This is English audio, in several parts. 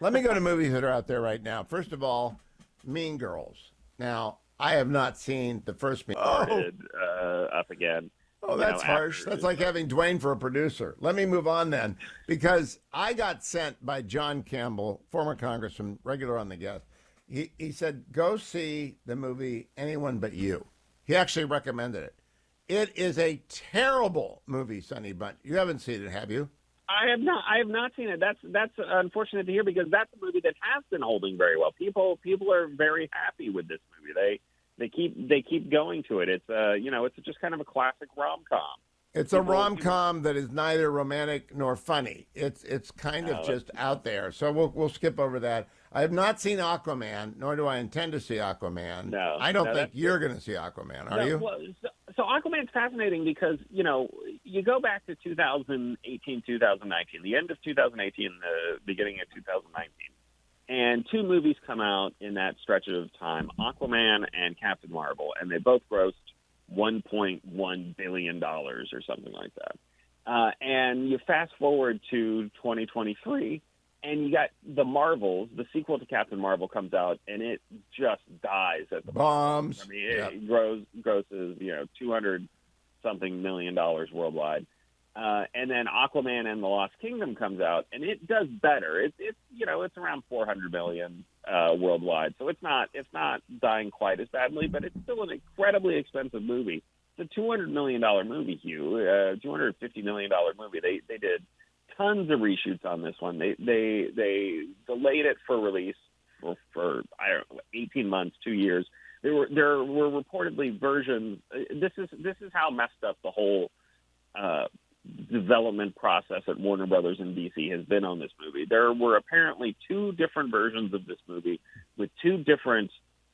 Let me go to movies that are out there right now. First of all, Mean Girls. Now, I have not seen the first Mean Girls. Started up again. Oh, that's harsh. That's like having Dwayne for a producer. Let me move on then, because I got sent by John Campbell, former congressman, regular on the guest. He said, go see the movie Anyone But You. He actually recommended it. It is a terrible movie, Sonny Bunt. You haven't seen it, have you? I have not. I have not seen it. That's unfortunate to hear because that's a movie that has been holding very well. People are very happy with this movie. They keep going to it. It's it's just kind of a classic rom-com. It's a rom-com that is neither romantic nor funny. It's kind of just out there. So we'll skip over that. I have not seen Aquaman, nor do I intend to see Aquaman. No, I don't think you're going to see Aquaman, are you? Well, so Aquaman's fascinating because, you go back to 2018, 2019, the end of 2018, the beginning of 2019, and two movies come out in that stretch of time, Aquaman and Captain Marvel, and they both grossed $1.1 billion or something like that. And you fast forward to 2023, and you got the Marvels, the sequel to Captain Marvel comes out, and it just dies at the bombs. I mean, it grosses, $200-something million worldwide. And then Aquaman and the Lost Kingdom comes out, and it does better. It's around $400 million worldwide, so it's not dying quite as badly, but it's still an incredibly expensive movie. It's a $200 million movie, Hugh, $250 million movie. They did tons of reshoots on this one. They delayed it for release for I don't know, 18 months, 2 years. There were reportedly versions. This is how messed up the whole development process at Warner Brothers in DC has been on this movie. There were apparently two different versions of this movie with two different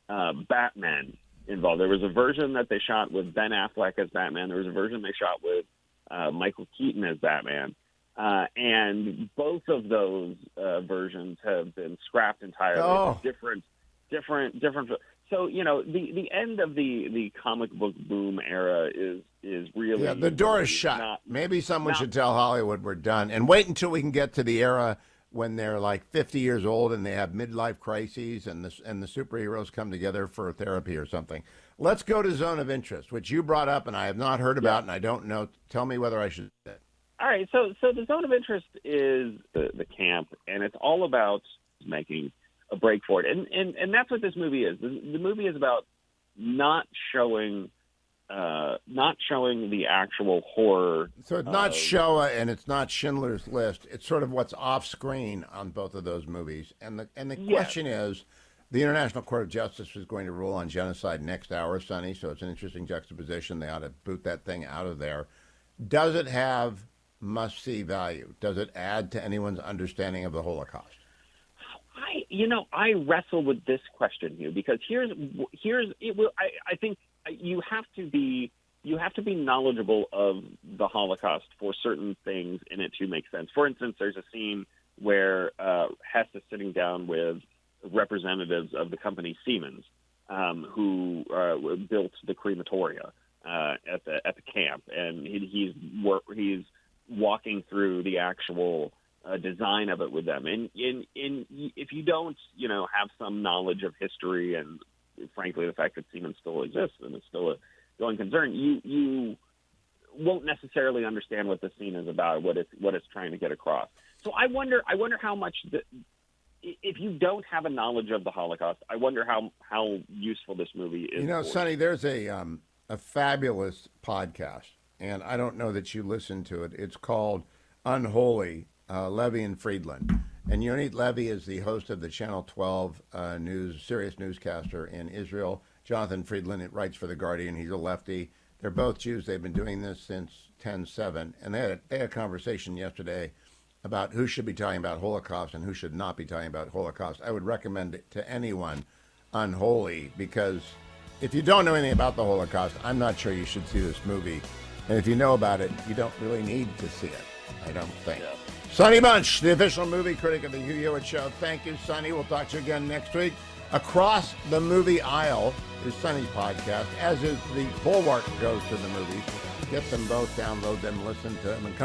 Batmen involved. There was a version that they shot with Ben Affleck as Batman. There was a version they shot with Michael Keaton as Batman. And both of those versions have been scrapped entirely. Oh. Different. So the end of the comic book boom era is really the door is shut. Maybe someone should tell Hollywood we're done and wait until we can get to the era when they're like 50 years old and they have midlife crises and the superheroes come together for therapy or something. Let's go to Zone of Interest, which you brought up and I have not heard about and I don't know. Tell me whether I should. All right, so the Zone of Interest is the camp, and it's all about making a break for it, and that's what this movie is. The movie is about not showing the actual horror. So it's not Shoah and it's not Schindler's List. It's sort of what's off screen on both of those movies. And the question is, the International Court of Justice is going to rule on genocide next hour, Sonny. So it's an interesting juxtaposition. They ought to boot that thing out of there. Does it have must-see value? Does it add to anyone's understanding of the Holocaust? I wrestle with this question, Hugh, because I think you have to be knowledgeable of the Holocaust for certain things in it to make sense. For instance, there's a scene where Hess is sitting down with representatives of the company Siemens, who built the crematoria at the camp, and he's walking through the actual design of it with them. And if you don't, have some knowledge of history and, frankly, the fact that Siemens still exists and it's still a going concern, you won't necessarily understand what the scene is about, what it's trying to get across. So I wonder how much if you don't have a knowledge of the Holocaust, I wonder how useful this movie is. Sonny, there's a fabulous podcast, and I don't know that you listen to it. It's called Unholy, Levy and Friedland. And Yonit Levy is the host of the Channel 12 serious newscaster in Israel. Jonathan Friedland writes for The Guardian. He's a lefty. They're both Jews. They've been doing this since 10/7. And they had a conversation yesterday about who should be talking about Holocaust and who should not be talking about Holocaust. I would recommend it to anyone, Unholy, because if you don't know anything about the Holocaust, I'm not sure you should see this movie. And if you know about it, you don't really need to see it, I don't think. Yeah. Sonny Bunch, the official movie critic of the Hugh Hewitt Show. Thank you, Sonny. We'll talk to you again next week. Across the Movie Aisle is Sonny's podcast, as is the Bulwark Goes to the Movies. Get them both, download them, listen to them, and come